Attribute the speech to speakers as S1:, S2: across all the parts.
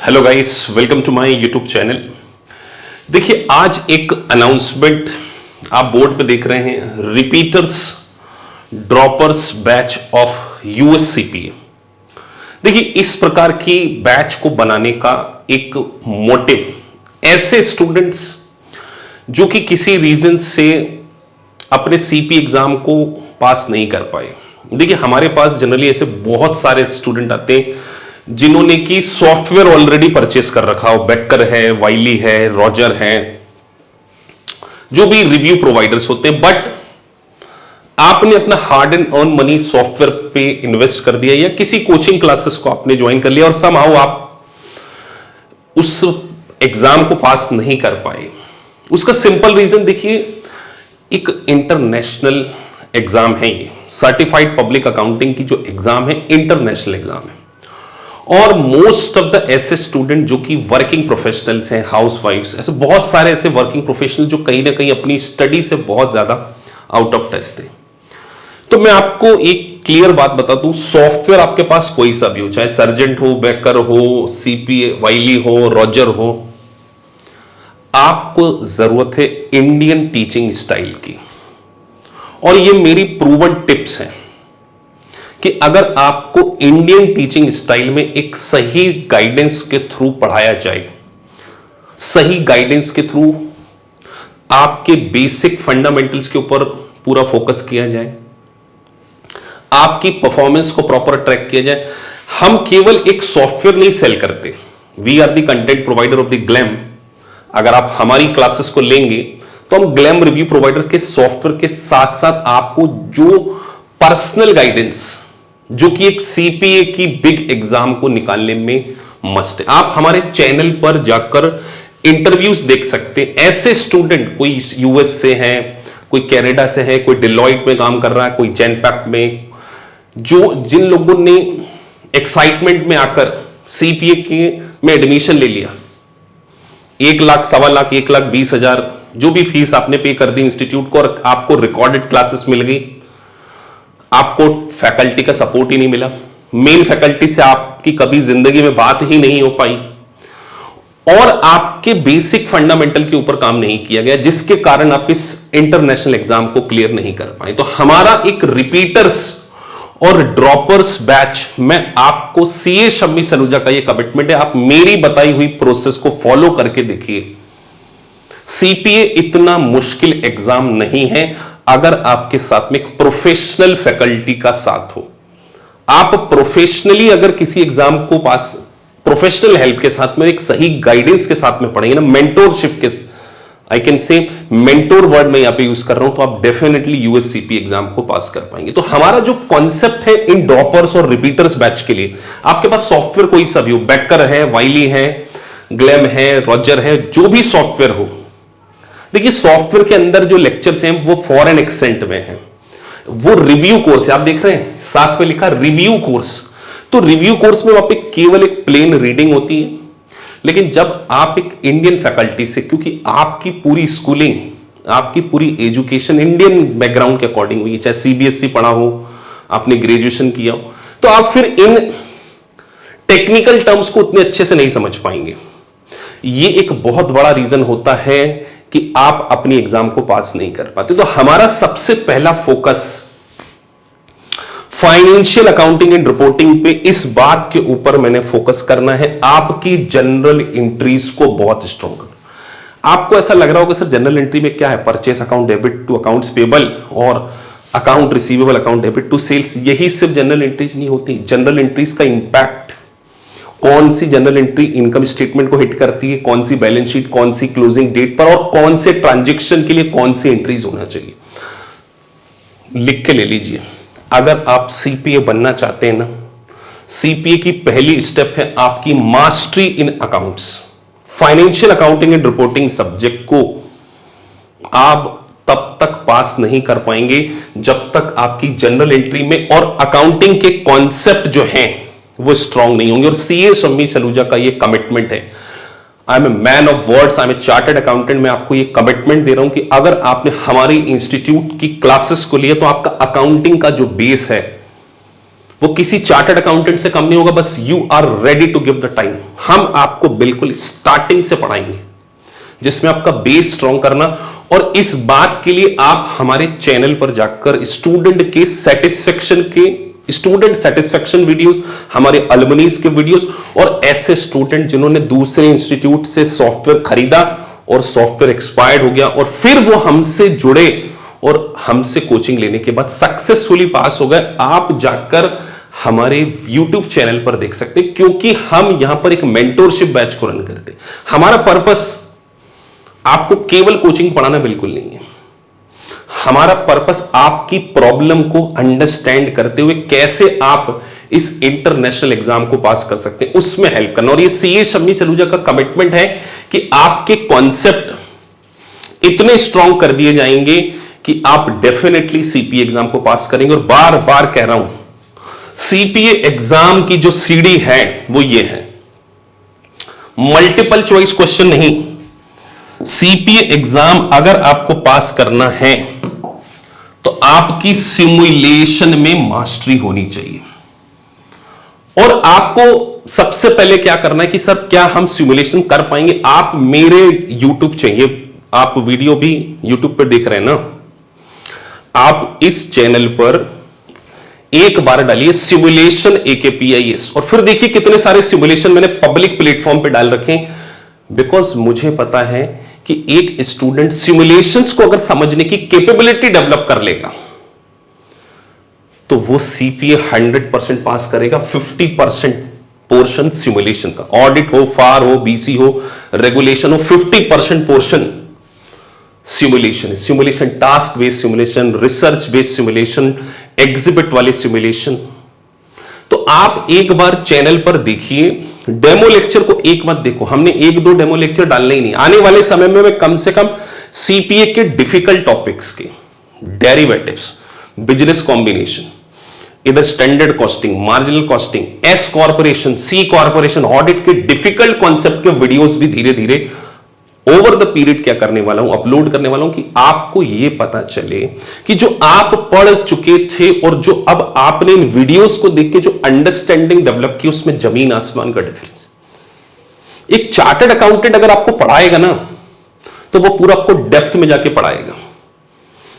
S1: Hello guys, welcome to my YouTube channel. देखिए, आज एक अनाउंसमेंट आप बोर्ड पे देख रहे हैं, रिपीटर्स ड्रॉपर्स बैच ऑफ यूएससीपीए। देखिए, इस प्रकार की बैच को बनाने का एक मोटिव ऐसे स्टूडेंट्स जो कि किसी रीजन से अपने सीपी एग्जाम को पास नहीं कर पाए। देखिए, हमारे पास जनरली ऐसे बहुत सारे स्टूडेंट आते हैं जिन्होंने की सॉफ्टवेयर ऑलरेडी परचेस कर रखा हो, बेकर है, वाइली है, रॉजर है, जो भी रिव्यू प्रोवाइडर्स होते हैं, बट आपने अपना hard and earn money software पे इन्वेस्ट कर दिया या किसी कोचिंग क्लासेस को आपने ज्वाइन कर लिया और समहाउ आप उस एग्जाम को पास नहीं कर पाए। उसका सिंपल रीजन देखिए, एक इंटरनेशनल एग्जाम है, ये सर्टिफाइड पब्लिक अकाउंटिंग की जो एग्जाम है, इंटरनेशनल एग्जाम है। और मोस्ट ऑफ द ऐसे स्टूडेंट जो कि वर्किंग प्रोफेशनल्स हैं, हाउस वाइफ्स, ऐसे बहुत सारे ऐसे वर्किंग प्रोफेशनल जो कहीं ना कहीं अपनी स्टडी से बहुत ज्यादा आउट ऑफ टच थे। तो मैं आपको एक क्लियर बात बता दूं, सॉफ्टवेयर आपके पास कोई सा भी हो, चाहे सर्जेंट हो, बेकर हो, सीपीए, वाइली हो, रॉजर हो, आपको जरूरत है इंडियन टीचिंग स्टाइल की। और ये मेरी प्रूवन टिप्स हैं कि अगर आपको इंडियन टीचिंग स्टाइल में एक सही गाइडेंस के थ्रू पढ़ाया जाए, सही गाइडेंस के थ्रू आपके बेसिक फंडामेंटल्स के ऊपर पूरा फोकस किया जाए, आपकी परफॉर्मेंस को प्रॉपर ट्रैक किया जाए। हम केवल एक सॉफ्टवेयर नहीं सेल करते, we are the content provider of the glam. अगर आप हमारी क्लासेस को लेंगे तो हम ग्लैम रिव्यू प्रोवाइडर के सॉफ्टवेयर के साथ साथ आपको जो पर्सनल गाइडेंस, जो कि एक सीपीए की बिग एग्जाम को निकालने में मस्ट है। आप हमारे चैनल पर जाकर इंटरव्यूज देख सकते हैं। ऐसे स्टूडेंट, कोई यूएस से हैं, कोई कनाडा से है, कोई डिलॉयट में काम कर रहा है, कोई जेनपैक्ट में, जिन लोगों ने एक्साइटमेंट में आकर सीपीए के में एडमिशन ले लिया, 1 लाख, 1.25 लाख, 1,20,000 जो भी फीस आपने पे कर दी इंस्टीट्यूट को, और आपको रिकॉर्डेड क्लासेस मिल गई, आपको फैकल्टी का सपोर्ट ही नहीं मिला, मेन फैकल्टी से आपकी कभी जिंदगी में बात ही नहीं हो पाई, और आपके बेसिक फंडामेंटल के ऊपर काम नहीं किया गया, जिसके कारण आप इस इंटरनेशनल एग्जाम को क्लियर नहीं कर पाए। तो हमारा एक रिपीटर्स और ड्रॉपर्स बैच में आपको सीए शम्मी सलूजा का ये कमिटमेंट है, आप मेरी बताई हुई प्रोसेस को फॉलो करके देखिए। सीपीए इतना मुश्किल एग्जाम नहीं है अगर आपके साथ में एक प्रोफेशनल फैकल्टी का साथ हो। आप प्रोफेशनली अगर किसी एग्जाम को पास प्रोफेशनल हेल्प के साथ में, एक सही गाइडेंस के साथ में पढ़ेंगे ना, मेंटोरशिप के, I can say mentor word मैं यहां पे यूज कर रहा हूं, तो आप डेफिनेटली यूएससीपी एग्जाम को पास कर पाएंगे। तो हमारा जो कॉन्सेप्ट है इन ड्रॉपर्स और रिपीटर्स बैच के लिए, आपके पास सॉफ्टवेयर कोई सा भी हो, बेकर है, वाइली है, ग्लैम है, रॉजर है, जो भी सॉफ्टवेयर हो, देखिए सॉफ्टवेयर के अंदर जो लेक्चर्स हैं वो फॉरेन एक्सेंट में है, वो रिव्यू कोर्स है। आप देख रहे हैं साथ में लिखा रिव्यू कोर्स, तो रिव्यू कोर्स में वहां पे केवल एक प्लेन रीडिंग होती है। लेकिन जब आप एक इंडियन फैकल्टी से, क्योंकि आपकी पूरी स्कूलिंग, आपकी पूरी एजुकेशन इंडियन बैकग्राउंड के अकॉर्डिंग हुई है, चाहे सीबीएसई पढ़ा हो, आपने ग्रेजुएशन किया हो, तो आप फिर इन टेक्निकल टर्म्स को उतने अच्छे से नहीं समझ पाएंगे। ये एक बहुत बड़ा रीजन होता है कि आप अपनी एग्जाम को पास नहीं कर पाते। तो हमारा सबसे पहला focus financial accounting and reporting पे, इस बात के ऊपर मैंने फोकस करना है, आपकी जनरल एंट्रीज को बहुत स्ट्रॉन्ग करना। आपको ऐसा लग रहा होगा सर जनरल एंट्री में क्या है, purchase account debit to accounts payable और account receivable account debit to sales, यही सिर्फ जनरल एंट्रीज नहीं होती। जनरल एंट्रीज का इंपैक्ट, कौन सी जनरल एंट्री इनकम स्टेटमेंट को हिट करती है, कौन सी बैलेंस शीट, कौन सी क्लोजिंग डेट पर, और कौन से ट्रांजैक्शन के लिए कौन सी एंट्रीज होना चाहिए, लिख के ले लीजिए। अगर आप सीपीए बनना चाहते हैं ना, सीपीए की पहली स्टेप है आपकी mastery in accounts. Financial accounting and reporting subject को आप तब तक पास नहीं कर पाएंगे जब तक आपकी जनरल एंट्री में और अकाउंटिंग के कॉन्सेप्ट जो हैं वो स्ट्रांग नहीं होंगे। और सीए शम्मी सलूजा का ये कमिटमेंट है, I am a man of words, I am a chartered accountant. मैं आपको ये कमिटमेंट दे रहा हूं कि अगर आपने हमारी इंस्टीट्यूट की क्लासेस को लिया तो आपका अकाउंटिंग का जो बेस है वो किसी चार्टर्ड अकाउंटेंट से कम नहीं होगा। बस you are ready to give the time. हम आपको बिल्कुल स्टार्टिंग से पढ़ाएंगे, जिसमें आपका बेस स्ट्रॉन्ग करना। और इस बात के लिए आप हमारे चैनल पर जाकर स्टूडेंट सेटिस्फेक्शन वीडियोस, हमारे अलमनीज के वीडियोस, और ऐसे स्टूडेंट जिन्होंने दूसरे इंस्टीट्यूट से सॉफ्टवेयर खरीदा और सॉफ्टवेयर एक्सपायर्ड हो गया और फिर वो हमसे जुड़े और हमसे कोचिंग लेने के बाद सक्सेसफुली पास हो गए, आप जाकर हमारे YouTube चैनल पर देख सकते हैं। क्योंकि हम यहां पर एक मेंटोरशिप बैच को रन करते हैं। हमारा पर्पस आपको केवल कोचिंग पढ़ाना बिल्कुल नहीं है। हमारा पर्पस आपकी प्रॉब्लम को अंडरस्टैंड करते हुए कैसे आप इस इंटरनेशनल एग्जाम को पास कर सकते हैं, उसमें हेल्प करना। और ये सीए शम्मी सलूजा का कमिटमेंट है कि आपके कॉन्सेप्ट इतने स्ट्रांग कर दिए जाएंगे कि आप डेफिनेटली सीपीए एग्जाम को पास करेंगे। और बार बार कह रहा हूं, सीपीए एग्जाम की जो सीडी है वो ये है, मल्टीपल चॉइस क्वेश्चन नहीं। सीपीए एग्जाम अगर आपको पास करना है तो आपकी सिमुलेशन में मास्टरी होनी चाहिए। और आपको सबसे पहले क्या करना है कि सर क्या हम सिमुलेशन कर पाएंगे? आप मेरे यूट्यूब चाहिए, आप वीडियो भी यूट्यूब पर देख रहे हैं ना, आप इस चैनल पर एक बार डालिए सिमुलेशन AKPIS और फिर देखिए कितने सारे सिमुलेशन मैंने पब्लिक प्लेटफॉर्म पे डाल रखे हैं। बिकॉज मुझे पता है कि एक स्टूडेंट सिमुलेशंस को अगर समझने की कैपेबिलिटी डेवलप कर लेगा तो वो सीपीए 100% पास करेगा। 50% पोर्शन सिमुलेशन का, ऑडिट हो, फार हो, बीसी हो, रेगुलेशन हो, 50% पोर्शन सिमुलेशन है। Simulation task based simulation, research based simulation, exhibit वाले सिमुलेशन। तो आप एक बार चैनल पर देखिए, डेमो लेक्चर को एक मत देखो। हमने एक दो डेमो लेक्चर डालने ही नहीं। आने वाले समय में मैं कम से कम सीपीए के डिफिकल्ट टॉपिक्स के डेरिवेटिव्स, बिजनेस कॉम्बिनेशन, इधर standard costing, marginal costing, S corporation, C corporation, audit के डिफिकल्ट कॉन्सेप्ट के वीडियोस भी धीरे धीरे ओवर द पीरियड क्या करने वाला हूं, अपलोड करने वाला हूं कि आपको यह पता चले कि जो आप पढ़ चुके थे और जो अब आपने इन वीडियोस को देख के जो अंडरस्टैंडिंग डेवलप की, उसमें जमीन आसमान का डिफरेंस। एक चार्टर्ड अकाउंटेंट अगर आपको पढ़ाएगा ना तो वो पूरा आपको डेप्थ में जाके पढ़ाएगा।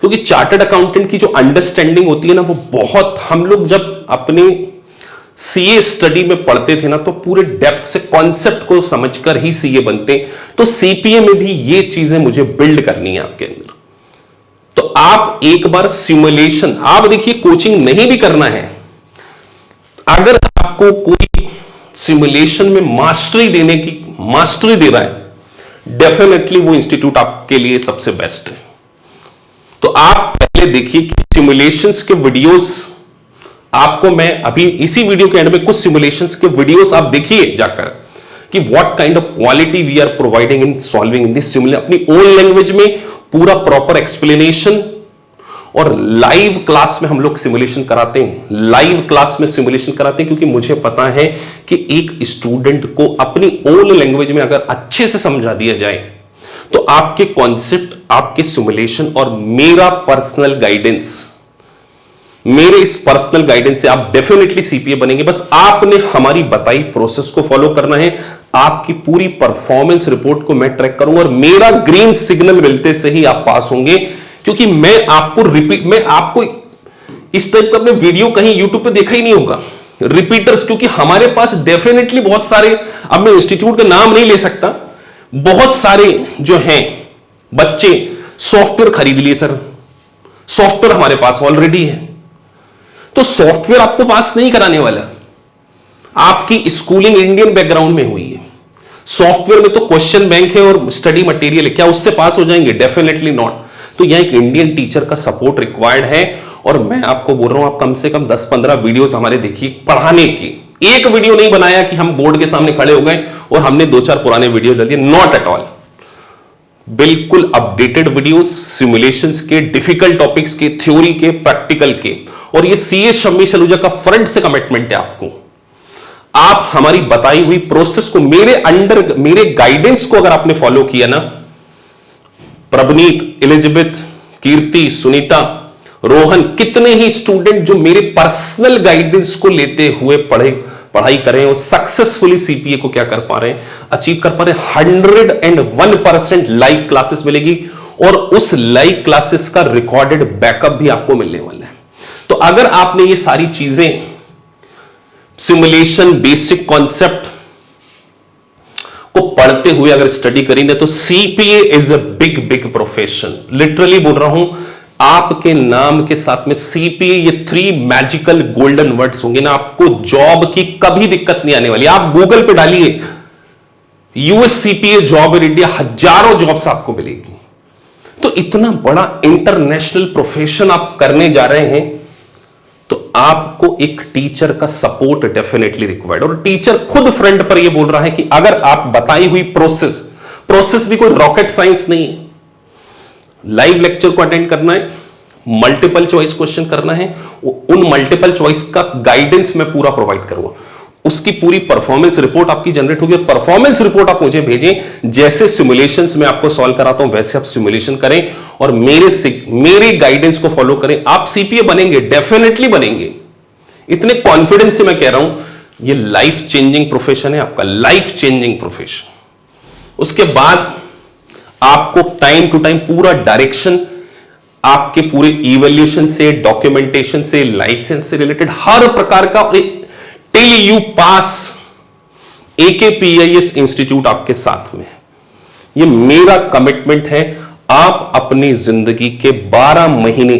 S1: क्योंकि चार्टर्ड अकाउंटेंट की जो अंडरस्टैंडिंग होती है ना, वो बहुत, हम लोग जब अपने सीए स्टडी में पढ़ते थे ना तो पूरे डेप्थ से कॉन्सेप्ट को समझकर ही सीए बनते। तो सीपीए में भी ये चीजें मुझे बिल्ड करनी है आपके अंदर। तो आप एक बार सिमुलेशन, आप देखिए कोचिंग नहीं भी करना है, अगर आपको कोई सिमुलेशन में मास्टरी दे रहा है, डेफिनेटली वो इंस्टीट्यूट आपके लिए सबसे बेस्ट है। तो आप पहले देखिए कि सिमुलेशंस के वीडियोस आपको मैं अभी इसी वीडियो के एंड में कुछ सिमुलेशंस के वीडियोस आप देखिए जाकर कि what kind of quality we are providing in solving in this simulation, अपनी ओन लैंग्वेज में पूरा प्रॉपर एक्सप्लेनेशन। और लाइव क्लास में हम लोग सिमुलेशन कराते हैं, लाइव क्लास में सिमुलेशन कराते हैं, क्योंकि मुझे पता है कि एक स्टूडेंट को अपनी ओन लैंग्वेज में अगर अच्छे से समझा दिया जाए तो आपके कॉन्सेप्ट, आपके सिमुलेशन और मेरा पर्सनल गाइडेंस, मेरे इस पर्सनल गाइडेंस से आप डेफिनेटली सीपीए बनेंगे। बस आपने हमारी बताई प्रोसेस को फॉलो करना है। आपकी पूरी परफॉर्मेंस रिपोर्ट को मैं ट्रैक करूंगा और मेरा ग्रीन सिग्नल मिलते से ही आप पास होंगे। क्योंकि मैं आपको इस टाइप का अपने वीडियो कहीं यूट्यूब पे देखा ही नहीं होगा, रिपीटर्स। क्योंकि हमारे पास डेफिनेटली बहुत सारे, अब मैं इंस्टीट्यूट का नाम नहीं ले सकता, बहुत सारे जो हैं बच्चे सॉफ्टवेयर खरीद लिए सर, सॉफ्टवेयर हमारे पास ऑलरेडी है। तो सॉफ्टवेयर आपको पास नहीं कराने वाला, आपकी स्कूलिंग इंडियन बैकग्राउंड में हुई है। सॉफ्टवेयर में तो क्वेश्चन बैंक है और स्टडी मटेरियल है, क्या उससे पास हो जाएंगे? Definitely not. तो यह एक इंडियन टीचर का सपोर्ट रिक्वायर्ड है। और मैं आपको बोल रहा हूं, आप कम से कम 10-15 वीडियोस हमारे देखिए पढ़ाने की। एक वीडियो नहीं बनाया कि हम बोर्ड के सामने खड़े हो गए और हमने 2-4 पुराने वीडियो डाल दिए, नॉट एट ऑल। बिल्कुल अपडेटेड वीडियोस, सिमुलेशंस के, डिफिकल्ट टॉपिक्स के, थ्योरी के, प्रैक्टिकल के। और ये सीए शम्मी सलूजा का फ्रंट से कमिटमेंट है आपको। आप हमारी बताई हुई प्रोसेस को, मेरे गाइडेंस को अगर आपने फॉलो किया ना, प्रभनीत, एलिजाबेथ, कीर्ति, सुनीता, रोहन, कितने ही स्टूडेंट जो मेरे पर्सनल गाइडेंस को लेते हुए पढ़ाई कर रहे हैं, वो सक्सेसफुली सीपीए को क्या कर पा रहे हैं, अचीव कर पा रहे हैं। 101% लाइव क्लासेस मिलेगी और उस लाइव क्लासेस का रिकॉर्डेड बैकअप भी आपको मिलने वाला है। तो अगर आपने ये सारी चीजें, सिमुलेशन, बेसिक कॉन्सेप्ट को पढ़ते हुए अगर स्टडी करेंगे, तो CPA is a big big profession. Literally बोल रहा हूं, आपके नाम के साथ में सीपीए, ये 3 मैजिकल गोल्डन वर्ड्स होंगे ना, आपको जॉब की कभी दिक्कत नहीं आने वाली। आप गूगल पे डालिए US CPA job in India, हजारों जॉब्स आपको मिलेगी। तो इतना बड़ा इंटरनेशनल प्रोफेशन आप करने जा रहे हैं, तो आपको एक टीचर का सपोर्ट डेफिनेटली रिक्वायर्ड। और टीचर खुद फ्रंट पर यह बोल रहा है कि अगर आप बताई हुई प्रोसेस भी कोई रॉकेट साइंस नहीं है। लाइव लेक्चर को अटेंड करना है, मल्टीपल चॉइस क्वेश्चन करना है, उन मल्टीपल चॉइस का गाइडेंस मैं पूरा प्रोवाइड करूंगा, उसकी पूरी परफॉर्मेंस रिपोर्ट आपकी जनरेट होगी। परफॉर्मेंस रिपोर्ट आप मुझे भेजें, जैसे सिमुलेशंस में आपको सॉल्व कराता हूं वैसे आप सिमुलेशन करें और मेरे गाइडेंस को फॉलो करें। आप सीपीए बनेंगे, डेफिनेटली बनेंगे। इतने कॉन्फिडेंस से मैं कह रहा हूं, ये लाइफ चेंजिंग प्रोफेशन है आपका, लाइफ चेंजिंग प्रोफेशन। उसके बाद आपको टाइम टू टाइम पूरा डायरेक्शन, आपके पूरे इवैल्यूएशन से, डॉक्यूमेंटेशन से, लाइसेंस से रिलेटेड हर प्रकार का, till you pass AKPIS institute आपके साथ में है। ये मेरा कमिटमेंट है। आप अपनी जिंदगी के 12 महीने,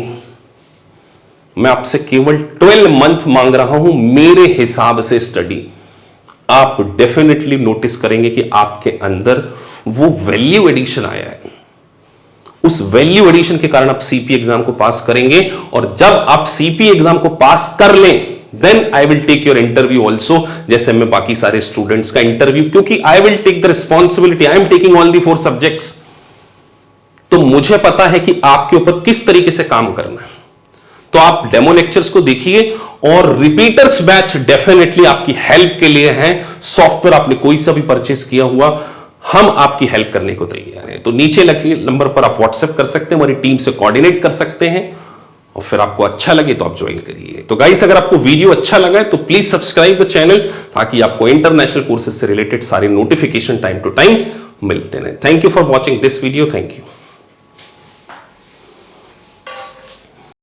S1: मैं आपसे केवल 12 मंथ मांग रहा हूं मेरे हिसाब से स्टडी। आप डेफिनेटली नोटिस करेंगे कि आपके अंदर वो वैल्यू एडिशन आया है। उस वैल्यू एडिशन के कारण आप सीपीए एग्जाम को पास करेंगे, और जब आप सीपीए एग्जाम को पास कर लें, then I will take your interview also, जैसे मैं बाकी सारे स्टूडेंट्स का इंटरव्यू, क्योंकि I will take the responsibility, I am taking all the 4 subjects. तो मुझे पता है कि आपके ऊपर किस तरीके से काम करना है। तो आप डेमो लेक्चर्स को देखिए, और रिपीटर्स बैच डेफिनेटली आपकी हेल्प के लिए है। सॉफ्टवेयर आपने कोई सा भी परचेस किया हुआ, हम आपकी हेल्प करने को तैयार हैं। तो नीचे लिखे नंबर पर आप व्हाट्सएप कर सकते हैं, हमारी टीम से कोऑर्डिनेट कर सकते हैं, और फिर आपको अच्छा लगे तो आप ज्वाइन करिए। तो गाइस, अगर आपको वीडियो अच्छा लगा है तो प्लीज सब्सक्राइब द चैनल, ताकि आपको इंटरनेशनल कोर्सेज से रिलेटेड सारे नोटिफिकेशन टाइम टू टाइम मिलते रहे। Thank you for watching this video. Thank you.